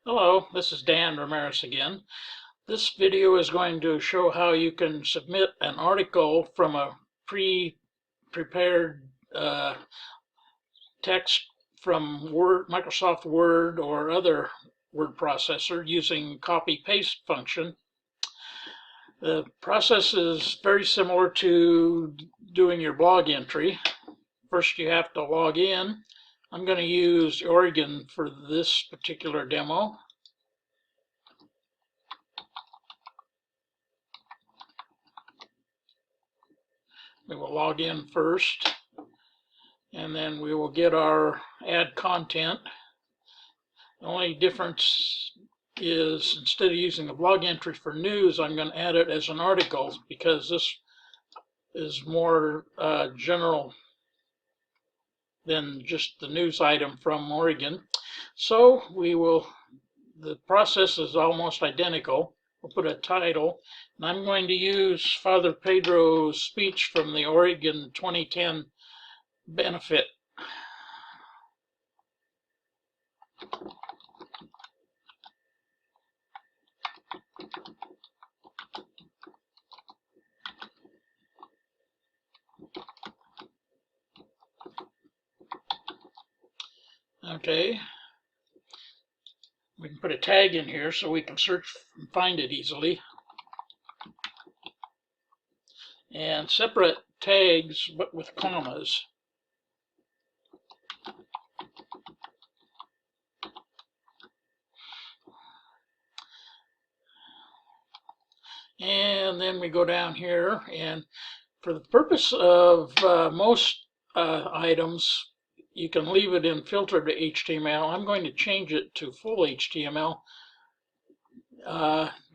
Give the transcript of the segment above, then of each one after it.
Hello, this is Dan Ramirez again. This video is going to show how you can submit an article from a pre-prepared text from Microsoft Word or other word processor using copy-paste function. The process is very similar to doing your blog entry. First you have to log in. I'm going to use Oregon for this particular demo. We will log in first, and then we will get our add content. The only difference is instead of using a blog entry for news, I'm going to add it as an article because this is more general than just the news item from Oregon. So the process is almost identical. We'll put a title, and I'm going to use Father Pedro's speech from the Oregon 2010 benefit. Okay, we can put a tag in here so we can search and find it easily. And separate tags but with commas. And then we go down here, and for the purpose of most items, you can leave it in filter to HTML. I'm going to change it to full HTML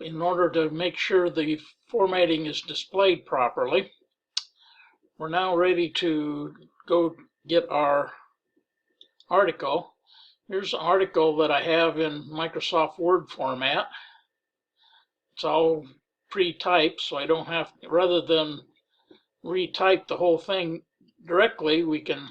in order to make sure the formatting is displayed properly. We're now ready to go get our article. Here's an article that I have in Microsoft Word format. It's all pre-typed, so I don't have, rather than retype the whole thing directly, we can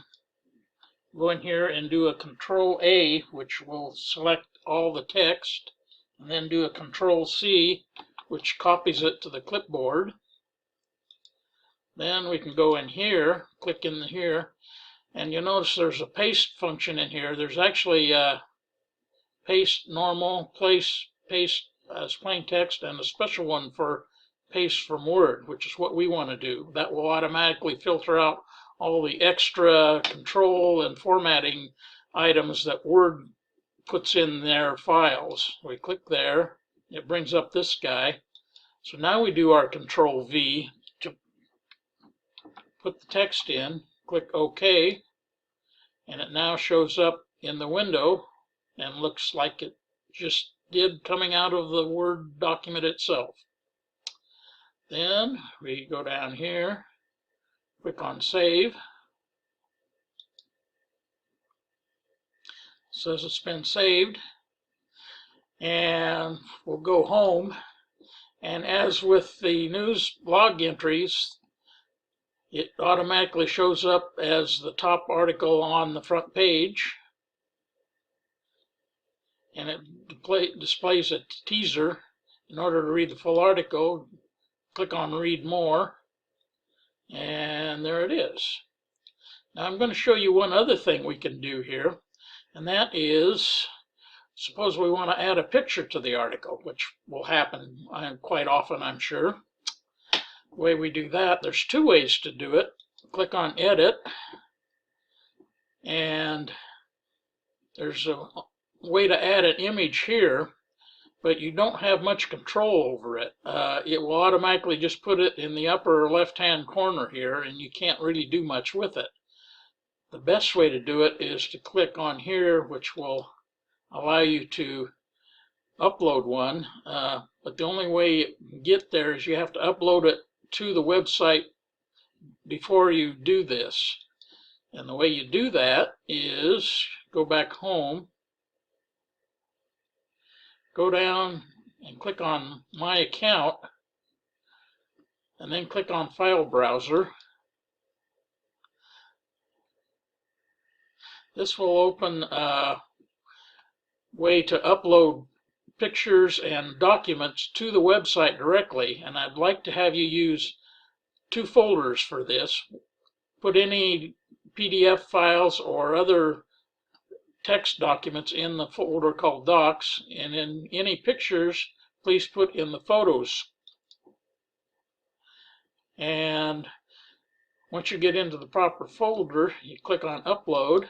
go in here and do a Control A, which will select all the text, and then do a Control C, which copies it to the clipboard. Then we can go in here, click in here, and you'll notice there's a paste function in here. There's actually paste normal, paste as plain text, and a special one for paste from Word, which is what we want to do. That will automatically filter out all the extra control and formatting items that Word puts in their files. We click there, it brings up this guy. So now we do our Control V to put the text in, click OK, and it now shows up in the window and looks like it just did coming out of the Word document itself. Then we go down here, click on Save. It says it's been saved, and we'll go home. And as with the news blog entries, it automatically shows up as the top article on the front page, and it displays a teaser. In order to read the full article, click on Read More, and there it is. Now I'm going to show you one other thing we can do here, and that is, suppose we want to add a picture to the article, which will happen quite often, I'm sure. The way we do that, there's two ways to do it. Click on Edit, and there's a way to add an image here, but you don't have much control over it. It will automatically just put it in the upper left-hand corner here, and you can't really do much with it. The best way to do it is to click on here, which will allow you to upload one, but the only way you get there is you have to upload it to the website before you do this. And the way you do that is go back home, go down and click on My Account, and then click on File Browser. This will open way to upload pictures and documents to the website directly, and I'd like to have you use two folders for this. Put any PDF files or other text documents in the folder called Docs, and in any pictures, please put in the Photos. And once you get into the proper folder, you click on Upload.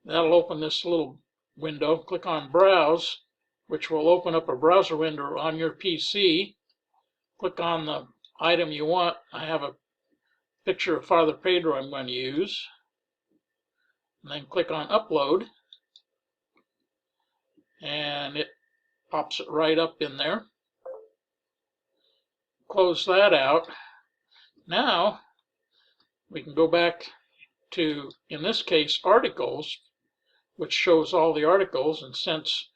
That'll open this little window. Click on Browse, which will open up a browser window on your PC. Click on the item you want. I have a picture of Father Pedro I'm going to use. And then click on Upload, and it pops it right up in there. Close that out. Now we can go back to, in this case, Articles, which shows all the articles, and since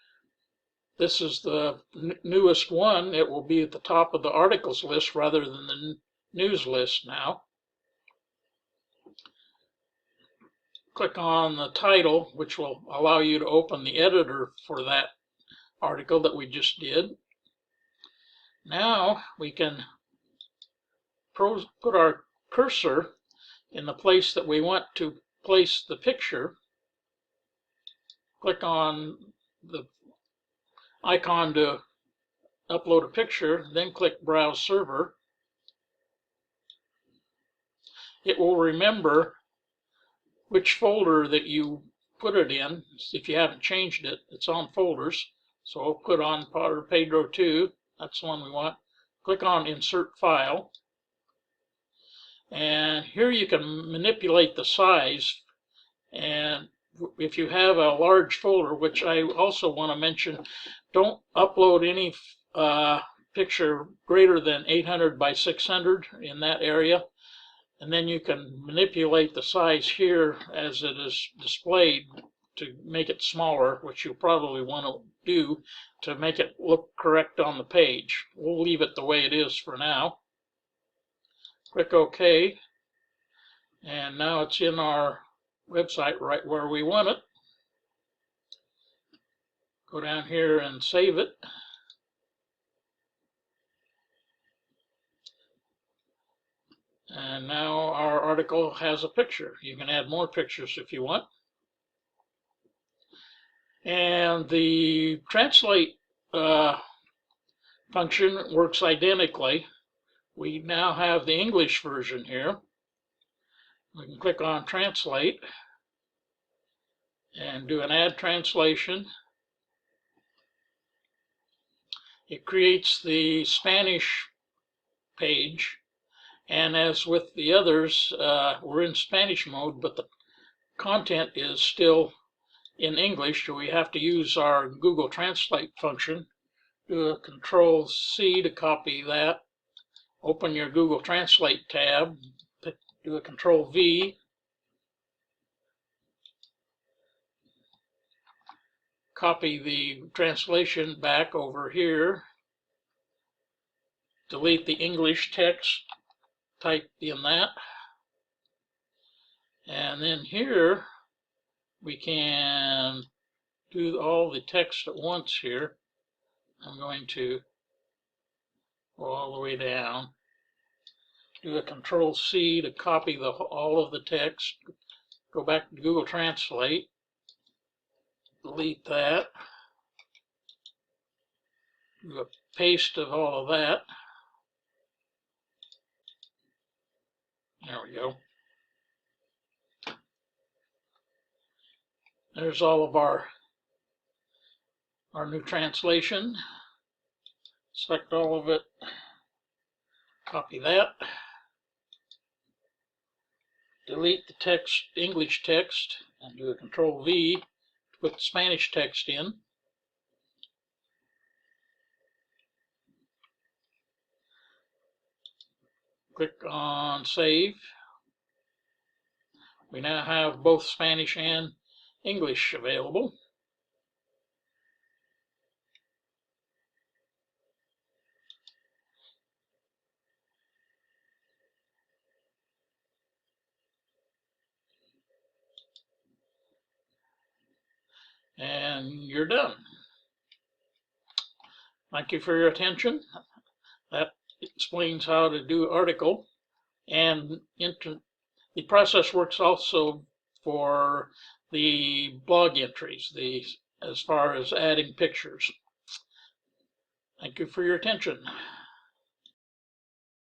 this is the newest one, it will be at the top of the articles list rather than the news list now. Click on the title, which will allow you to open the editor for that article that we just did. Now we can put our cursor in the place that we want to place the picture. Click on the icon to upload a picture, then click Browse Server. It will remember which folder that you put it in. If you haven't changed it, it's on folders. So I'll put on Father Pedro 2. That's the one we want. Click on Insert File. And here you can manipulate the size. And if you have a large folder, which I also want to mention, don't upload any picture greater than 800 by 600 in that area. And then you can manipulate the size here as it is displayed to make it smaller, which you'll probably want to do to make it look correct on the page. We'll leave it the way it is for now. Click OK. And now it's in our website right where we want it. Go down here and save it. And now our article has a picture. You can add more pictures if you want. And the translate function works identically. We now have the English version here. We can click on Translate and do an Add Translation. It creates the Spanish page, and as with the others, we're in Spanish mode, but the content is still in English, so we have to use our Google Translate function. Do a Control-C to copy that. Open your Google Translate tab. Do a Control-V. Copy the translation back over here. Delete the English text. Type in that. And then here we can do all the text at once here. I'm going to go all the way down. Do a Control-C to copy all of the text. Go back to Google Translate. Delete that. Do a paste of all of that. There we go. There's all of our new translation. Select all of it. Copy that. Delete the text, English text, and do a Control-V to put the Spanish text in. Click on Save. We now have both Spanish and English available. and you're done. Thank you for your attention. That explains how to do article, and the process works also for the blog entries, as far as adding pictures. Thank you for your attention.